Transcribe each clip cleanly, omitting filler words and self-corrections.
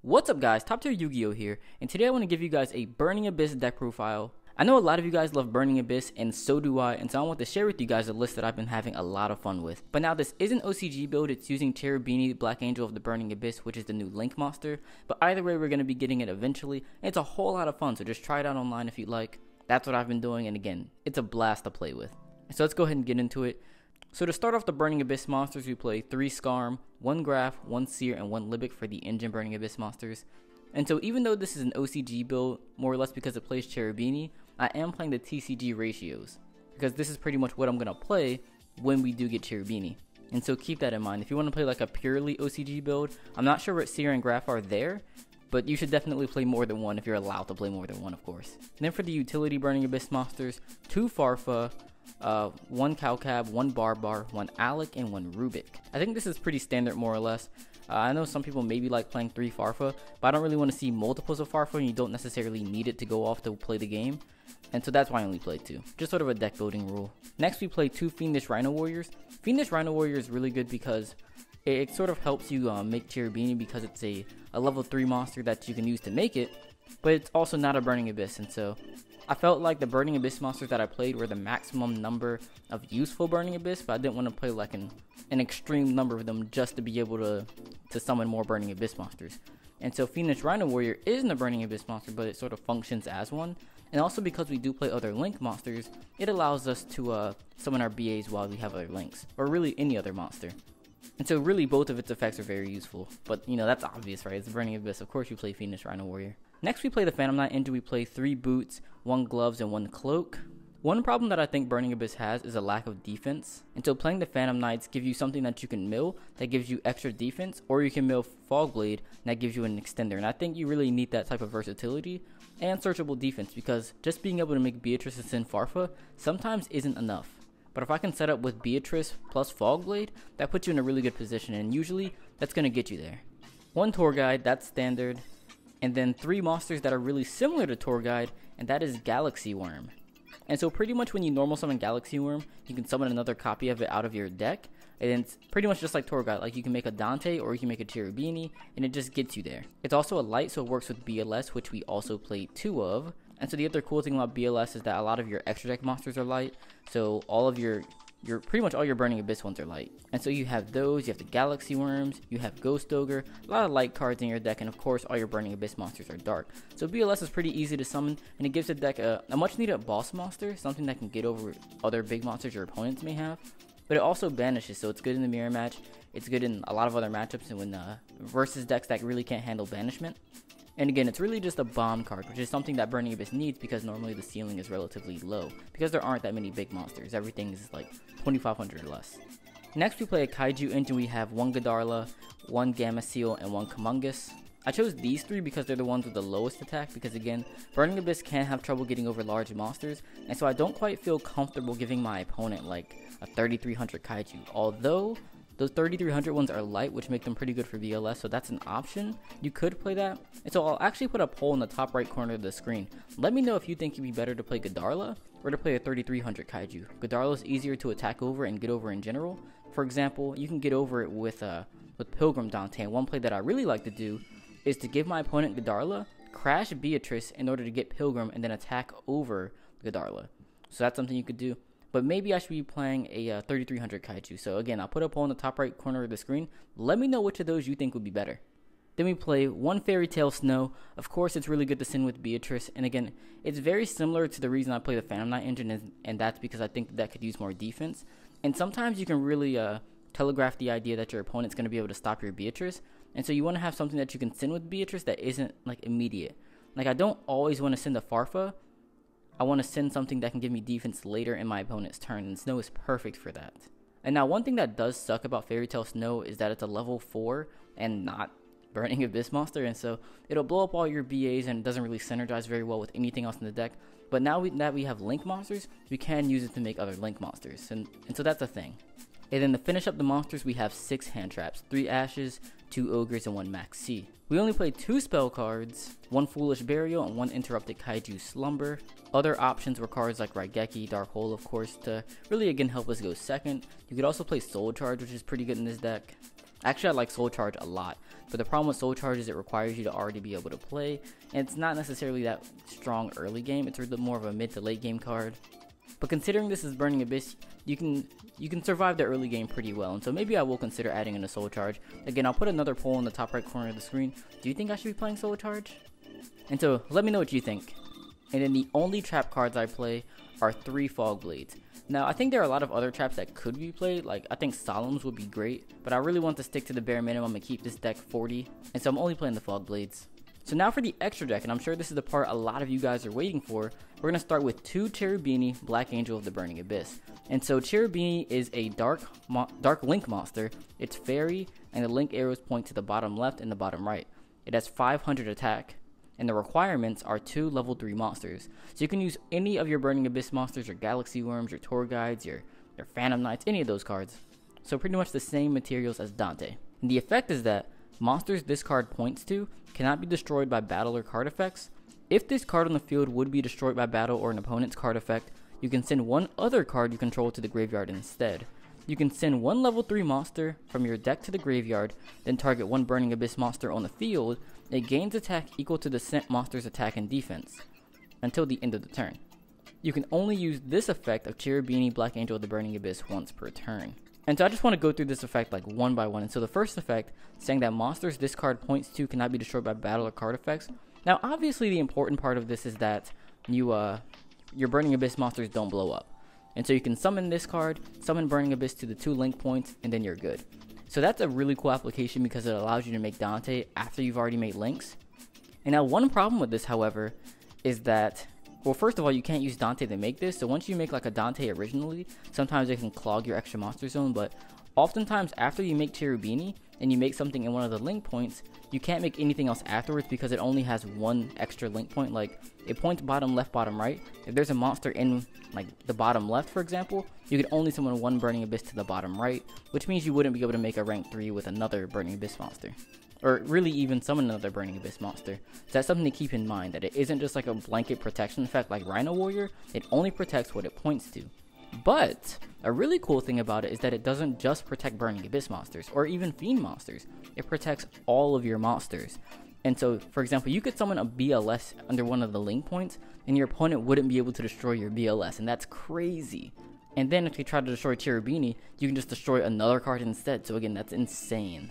What's up guys, TopTierYugioh here, and today I want to give you guys a Burning Abyss deck profile. I know a lot of you guys love Burning Abyss, and so do I, and so I want to share with you guys a list that I've been having a lot of fun with. But now this isn't OCG build, it's using Cherubini, Black Angel of the Burning Abyss, which is the new Link monster. But either way, we're going to be getting it eventually, and it's a whole lot of fun, so just try it out online if you'd like. That's what I've been doing, and again, it's a blast to play with. So let's go ahead and get into it. So to start off the Burning Abyss monsters, we play 3 Skarm, 1 Graff, 1 Seer, and 1 Libic for the engine Burning Abyss monsters. And so even though this is an OCG build, more or less because it plays Cherubini, I am playing the TCG ratios, because this is pretty much what I'm going to play when we do get Cherubini. And so keep that in mind. If you want to play like a purely OCG build, I'm not sure what Seer and Graff are there, but you should definitely play more than one if you're allowed to play more than one, of course. And then for the utility Burning Abyss monsters, 2 Farfa, 1 Cowcab, 1 Barbar, 1 Alec, and 1 Rubik. I think this is pretty standard more or less. I know some people maybe like playing 3 Farfa, but I don't really want to see multiples of Farfa and you don't necessarily need it to go off to play the game. And so that's why I only play 2. Just sort of a deck building rule. Next we play 2 Fiendish Rhino Warriors. Fiendish Rhino Warrior is really good because it sort of helps you make Cherubini, because it's a level 3 monster that you can use to make it, but it's also not a Burning Abyss, and so I felt like the Burning Abyss monsters that I played were the maximum number of useful Burning Abyss, but I didn't want to play like an extreme number of them just to be able to summon more Burning Abyss monsters. And so Fiendish Rhino Warrior isn't a Burning Abyss monster, but it sort of functions as one. And also because we do play other Link monsters, it allows us to summon our BAs while we have other Links, or really any other monster. And so really both of its effects are very useful. But you know, that's obvious, right? It's Burning Abyss. Of course you play Fiendish Rhino Warrior. Next we play the Phantom Knight Engine. We play 3 boots, 1 gloves, and 1 cloak. One problem that I think Burning Abyss has is a lack of defense. And so playing the Phantom Knights gives you something that you can mill that gives you extra defense, or you can mill Fog Blade and that gives you an extender. And I think you really need that type of versatility and searchable defense, because just being able to make Beatrice and send Farfa sometimes isn't enough. But if I can set up with Beatrice plus Fog Blade, that puts you in a really good position, and usually that's going to get you there. 1 Tour Guide, that's standard. And then 3 monsters that are really similar to Tour Guide, and that is Galaxy Worm. And so pretty much when you normal summon Galaxy Worm, you can summon another copy of it out of your deck, and it's pretty much just like Tour Guide. Like you can make a Dante or you can make a Cherubini, and it just gets you there. It's also a light, so it works with BLS, which we also play 2 of. And so the other cool thing about BLS is that a lot of your extra deck monsters are light, so all of your pretty much all your Burning Abyss ones are light. And so you have those, you have the Galaxy Worms, you have Ghost Ogre, a lot of light cards in your deck, and of course all your Burning Abyss monsters are dark. So BLS is pretty easy to summon, and it gives the deck a much needed boss monster, something that can get over other big monsters your opponents may have. But it also banishes, so it's good in the mirror match, it's good in a lot of other matchups, and when versus decks that really can't handle banishment. And again, it's really just a bomb card, which is something that Burning Abyss needs because normally the ceiling is relatively low, because there aren't that many big monsters. Everything is like 2,500 or less. Next we play a Kaiju Engine. We have 1 Godarla, 1 Gamma Seal, and 1 Kumungus. I chose these 3 because they're the ones with the lowest attack, because again, Burning Abyss can have trouble getting over large monsters, and so I don't quite feel comfortable giving my opponent like a 3,300 Kaiju, although those 3,300 ones are light, which make them pretty good for BLS, so that's an option. You could play that. And so I'll actually put a poll in the top right corner of the screen. Let me know if you think it'd be better to play Godarla or to play a 3,300 Kaiju. Godarla is easier to attack over and get over in general. For example, you can get over it with Pilgrim Dante, and one play that I really like to do is to give my opponent Godarla, crash Beatrice in order to get Pilgrim, and then attack over Godarla. So that's something you could do. But maybe I should be playing a 3,300 Kaiju. So again, I'll put a poll in the top right corner of the screen. Let me know which of those you think would be better. Then we play 1 Fairy Tale Snow. Of course, it's really good to send with Beatrice. And again, it's very similar to the reason I play the Phantom Knight Engine, and that's because I think that could use more defense. And sometimes you can really telegraph the idea that your opponent's going to be able to stop your Beatrice. And so you want to have something that you can send with Beatrice that isn't like immediate. Like I don't always want to send a Farfa. I want to send something that can give me defense later in my opponent's turn, and Snow is perfect for that. And now one thing that does suck about Fairy Tale Snow is that it's a level 4 and not Burning Abyss monster, and so it'll blow up all your BAs and it doesn't really synergize very well with anything else in the deck. But now that we have Link monsters, we can use it to make other Link monsters, and so that's a thing. And then to finish up the monsters, we have 6 hand traps, 3 Ashes, 2 Ogres, and 1 Max C. We only play 2 spell cards, 1 Foolish Burial and 1 Interrupted Kaiju Slumber. Other options were cards like Raigeki, Dark Hole, of course, to really again help us go second. You could also play Soul Charge, which is pretty good in this deck. Actually, I like Soul Charge a lot. but the problem with Soul Charge is it requires you to already be able to play, and it's not necessarily that strong early game. It's really more of a mid to late game card. But considering this is Burning Abyss, you can survive the early game pretty well, and so maybe I will consider adding in a Soul Charge. Again, I'll put another poll in the top right corner of the screen. Do you think I should be playing Soul Charge? And so let me know what you think. And then the only trap cards I play are 3 Fog Blades. Now, I think there are a lot of other traps that could be played, like I think Solemns would be great, but I really want to stick to the bare minimum and keep this deck 40, and so I'm only playing the Fog Blades. So now for the extra deck, and I'm sure this is the part a lot of you guys are waiting for, we're going to start with 2 Cherubini, Black Angel of the Burning Abyss. And so Cherubini is a dark link monster. It's fairy, and the link arrows point to the bottom left and the bottom right. It has 500 attack, and the requirements are 2 level 3 monsters. So you can use any of your Burning Abyss monsters, your Galaxy Worms, your Tour Guides, your Phantom Knights, any of those cards. So pretty much the same materials as Dante. And the effect is that monsters this card points to cannot be destroyed by battle or card effects. If this card on the field would be destroyed by battle or an opponent's card effect, you can send one other card you control to the graveyard instead. You can send 1 level 3 monster from your deck to the graveyard, then target 1 Burning Abyss monster on the field. It gains attack equal to the sent monster's attack and defense until the end of the turn. You can only use this effect of Cherubini, Black Angel of the Burning Abyss once per turn. And so I just want to go through this effect like one by one. And so the first effect, saying that monsters this card points to cannot be destroyed by battle or card effects. Now obviously the important part of this is that your Burning Abyss monsters don't blow up. And so you can summon this card, summon Burning Abyss to the 2 link points, and then you're good. So that's a really cool application because it allows you to make Dante after you've already made links. And now one problem with this, however, is that, well, first of all, you can't use Dante to make this. So once you make like a Dante originally, sometimes it can clog your extra monster zone. But oftentimes after you make Cherubini and you make something in one of the link points, you can't make anything else afterwards because it only has 1 extra link point. Like it points bottom left, bottom right. If there's a monster in like the bottom left, for example, you could only summon 1 Burning Abyss to the bottom right, which means you wouldn't be able to make a rank 3 with another Burning Abyss monster. Or really even summon another Burning Abyss monster. So that's something to keep in mind, that it isn't just like a blanket protection effect like Rhino Warrior. It only protects what it points to. But a really cool thing about it is that it doesn't just protect Burning Abyss monsters or even Fiend monsters. It protects all of your monsters. And so, for example, you could summon a BLS under one of the link points and your opponent wouldn't be able to destroy your BLS, and that's crazy. And then if you try to destroy Cherubini, you can just destroy another card instead. So again, that's insane.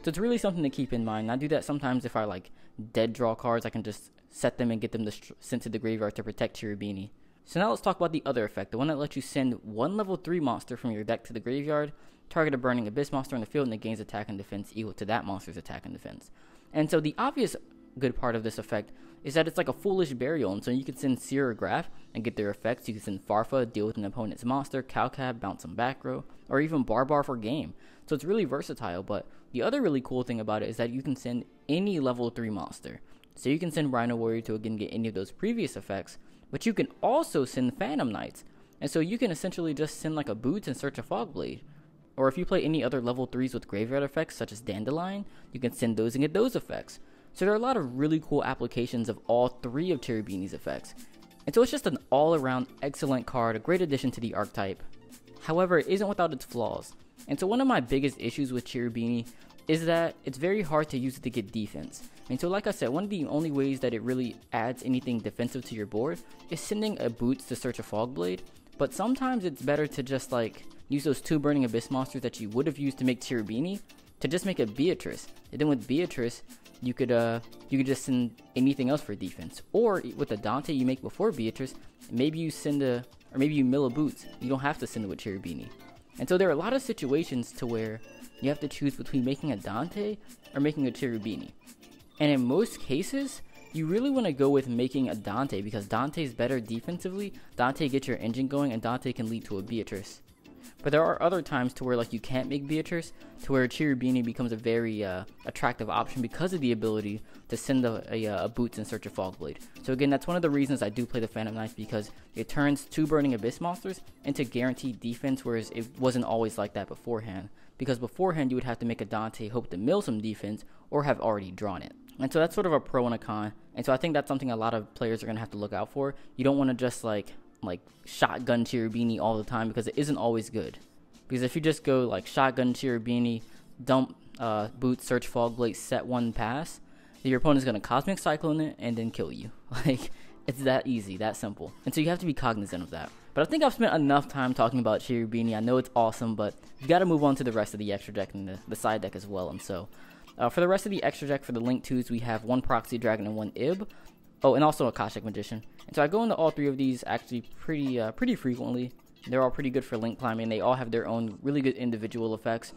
So it's really something to keep in mind. I do that sometimes if I like dead draw cards. I can just set them and get them sent to the graveyard to protect Cherubini. So now let's talk about the other effect, the one that lets you send 1 level 3 monster from your deck to the graveyard, target a Burning Abyss monster on the field, and it gains attack and defense equal to that monster's attack and defense. And so the obvious good part of this effect is that it's like a foolish burial, and so you can send Seer or Graff and get their effects. You can send Farfa, deal with an opponent's monster, Cowcab, bounce some back row, or even Barbar for game. So it's really versatile, but the other really cool thing about it is that you can send any level 3 monster. So you can send Rhino Warrior to again get any of those previous effects, but you can also send Phantom Knights. And so you can essentially just send like a Boots and search a Fogblade. Or if you play any other level 3s with graveyard effects such as Dandelion, you can send those and get those effects. So there are a lot of really cool applications of all 3 of Cherubini's effects. And so it's just an all-around excellent card, a great addition to the archetype. However, it isn't without its flaws. And so one of my biggest issues with Cherubini is that it's very hard to use it to get defense. And so like I said, one of the only ways that it really adds anything defensive to your board is sending a Boots to search a Fogblade. But sometimes it's better to just like use those 2 Burning Abyss monsters that you would have used to make Cherubini to just make a Beatrice. And then with Beatrice, you could just send anything else for defense. Or with the Dante you make before Beatrice, maybe you mill a Boots. You don't have to send it with Cherubini. And so there are a lot of situations to where you have to choose between making a Dante or making a Cherubini. And in most cases, you really want to go with making a Dante because Dante is better defensively. Dante gets your engine going, and Dante can lead to a Beatrice. But there are other times to where like you can't make Beatrice, to where Cherubini becomes a very attractive option because of the ability to send a Boots in search of Fogblade. So again, that's one of the reasons I do play the Phantom Knight, because it turns 2 Burning Abyss monsters into guaranteed defense, whereas it wasn't always like that beforehand. Because beforehand you would have to make a Dante, hope to mill some defense, or have already drawn it. And so that's sort of a pro and a con. And so I think that's something a lot of players are going to have to look out for. You don't want to just like shotgun Cherubini all the time, because it isn't always good. Because if you just go like shotgun Cherubini, dump Boot, Search, Fog Blade, set 1 pass, your opponent's going to Cosmic Cyclone it and then kill you. Like, it's that easy, that simple. And so you have to be cognizant of that. But I think I've spent enough time talking about Cherubini. I know it's awesome, but you got to move on to the rest of the extra deck and the side deck as well. And so for the rest of the extra deck for the Link 2s, we have 1 Proxy Dragon and 1 Ib. Oh, and also a Akashic Magician. And so I go into all 3 of these actually pretty frequently. They're all pretty good for link climbing. They all have their own really good individual effects.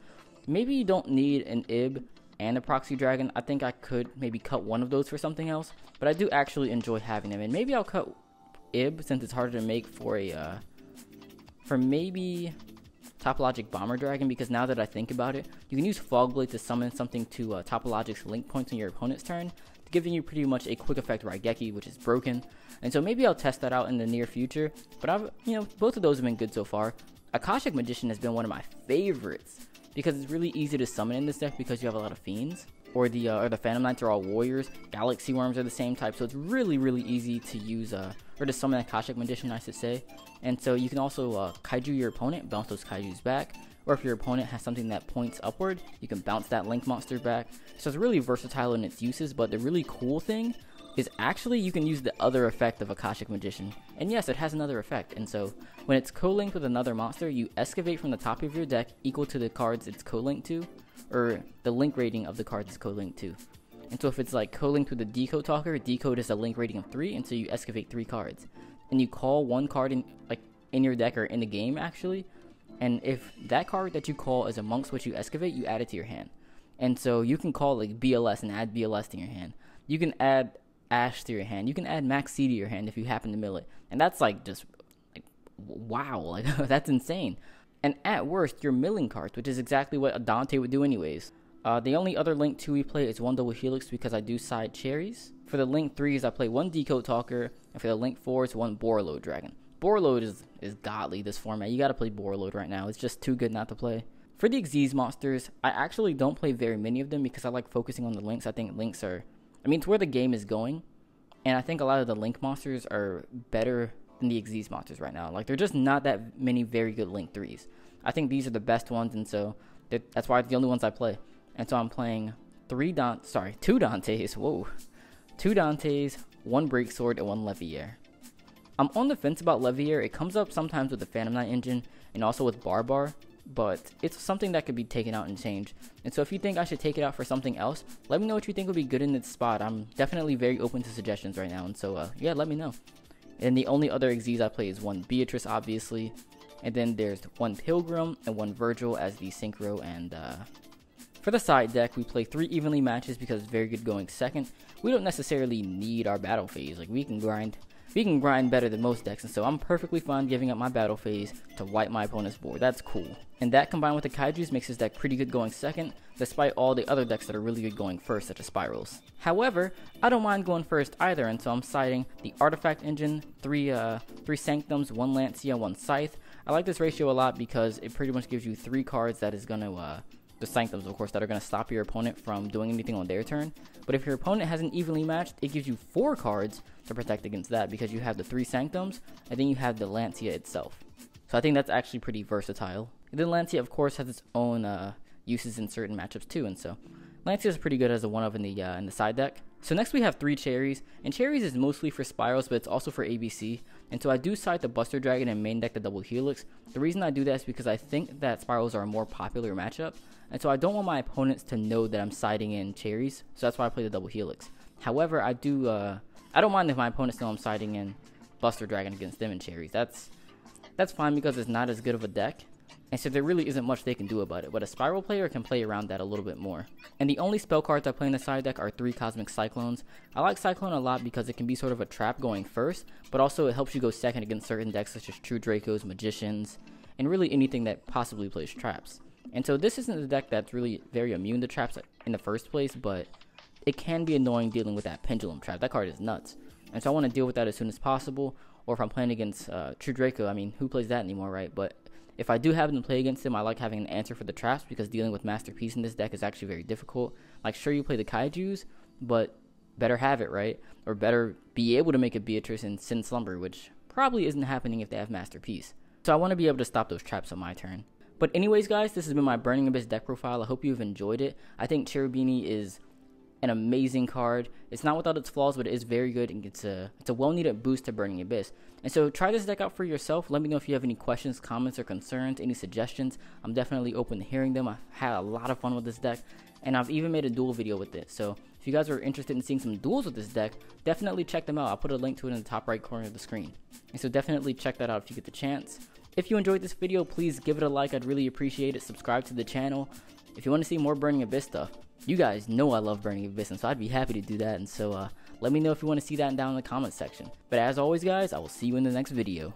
Maybe you don't need an Ib and a Proxy Dragon. I think I could maybe cut one of those for something else, but I do actually enjoy having them. And maybe I'll cut Ib since it's harder to make for maybe Topologic Bomber Dragon, because now that I think about it, you can use Fog Blade to summon something to Topologic's link points on your opponent's turn, giving you pretty much a quick effect Raigeki, which is broken. And so maybe I'll test that out in the near future. But both of those have been good so far. Akashic Magician has been one of my favorites because it's really easy to summon in this deck because you have a lot of fiends. Or the Phantom Knights are all warriors. Galaxy Worms are the same type, so it's really easy to use or to summon Akashic Magician, I should say. And so you can also kaiju your opponent, bounce those kaijus back. Or if your opponent has something that points upward, you can bounce that link monster back. So it's really versatile in its uses, but the really cool thing is actually you can use the other effect of Akashic Magician. And yes, it has another effect. And so when it's co-linked with another monster, you excavate from the top of your deck equal to the cards it's co-linked to, or the link rating of the cards it's co-linked to. And so if it's like co-linked with the Decode Talker, Decode is a link rating of 3, and so you excavate 3 cards. And you call one card in your deck or in the game actually. And if that card that you call is amongst what you excavate, you add it to your hand. And so you can call like BLS and add BLS to your hand. You can add Ash to your hand. You can add Max C to your hand if you happen to mill it. And that's like just like, wow, like that's insane. And at worst, you're milling cards, which is exactly what a Dante would do anyways. The only other Link 2 we play is 1 Double Helix because I do side cherries. For the Link 3s, I play 1 Decode Talker, and for the Link 4s, 1 Borreload Dragon. Borreload is godly this format. You gotta play Borreload right now. It's just too good not to play. For the Xyz monsters, I actually don't play very many of them because I like focusing on the links. I think links are, it's where the game is going. And I think a lot of the link monsters are better than the Xyz monsters right now. Like, they're just not that many very good Link 3s. I think these are the best ones, and so that's why it's the only ones I play. And so I'm playing 2 Dantes, whoa. 2 Dantes, 1 Breaksword, and 1 Leviair. I'm on the fence about Leviair. It comes up sometimes with the Phantom Knight engine and also with Barbar, but it's something that could be taken out and changed. And so if you think I should take it out for something else, let me know what you think would be good in its spot. I'm definitely very open to suggestions right now, and so yeah, let me know. And the only other Xyz I play is 1 Beatrice, obviously, and then there's 1 Pilgrim and 1 Virgil as the Synchro. And for the side deck, we play 3 evenly matches because it's very good going second. We don't necessarily need our battle phase. Like, we can grind better than most decks, and so I'm perfectly fine giving up my battle phase to wipe my opponent's board. That's cool. And that combined with the Kaijus makes this deck pretty good going second, despite all the other decks that are really good going first, such as Spirals. However, I don't mind going first either, and so I'm siding the Artifact engine, 3 Sanctums, 1 Lancia, 1 Scythe. I like this ratio a lot because it pretty much gives you 3 cards that is gonna, the Sanctums, of course, that are going to stop your opponent from doing anything on their turn. But if your opponent hasn't evenly matched, it gives you 4 cards to protect against that because you have the 3 Sanctums, and then you have the Lancia itself. So I think that's actually pretty versatile. And then Lancia, of course, has its own uses in certain matchups too, and so Lancia is pretty good as a one-of in the side deck. So next we have 3 Cherries, and Cherries is mostly for Spirals, but it's also for ABC. And so I do side the Buster Dragon and main deck the Double Helix. The reason I do that is because I think that Spirals are a more popular matchup, and so I don't want my opponents to know that I'm siding in Cherries, so that's why I play the Double Helix. However, I don't mind if my opponents know I'm siding in Buster Dragon against them in Cherries. That's fine because it's not as good of a deck, and so there really isn't much they can do about it, but a Spiral player can play around that a little bit more. And the only spell cards I play in the side deck are 3 Cosmic Cyclones. I like Cyclone a lot because it can be sort of a trap going first, but also it helps you go second against certain decks such as True Dracos, Magicians, and really anything that possibly plays traps. And so this isn't a deck that's really very immune to traps in the first place, but it can be annoying dealing with that Pendulum trap. That card is nuts. And so I want to deal with that as soon as possible, or if I'm playing against True Draco, who plays that anymore, right? But if I do happen to play against him, I like having an answer for the traps because dealing with Masterpiece in this deck is actually very difficult. Like, sure, you play the Kaijus, but better have it, right? Or better be able to make a Beatrice and Sin Slumber, which probably isn't happening if they have Masterpiece. So I want to be able to stop those traps on my turn. But anyways, guys, this has been my Burning Abyss deck profile. I hope you've enjoyed it. I think Cherubini is an amazing card. It's not without its flaws, but it is very good, and it's a well-needed boost to Burning Abyss. And so try this deck out for yourself. Let me know if you have any questions, comments, or concerns, any suggestions. I'm definitely open to hearing them. I've had a lot of fun with this deck, and I've even made a duel video with it. So if you guys are interested in seeing some duels with this deck, definitely check them out. I'll put a link to it in the top right corner of the screen. And so definitely check that out if you get the chance. If you enjoyed this video, please give it a like. I'd really appreciate it. Subscribe to the channel. If you want to see more Burning Abyss stuff, you guys know I love Burning Abyss, and so I'd be happy to do that. And so let me know if you want to see that down in the comments section. But as always, guys, I will see you in the next video.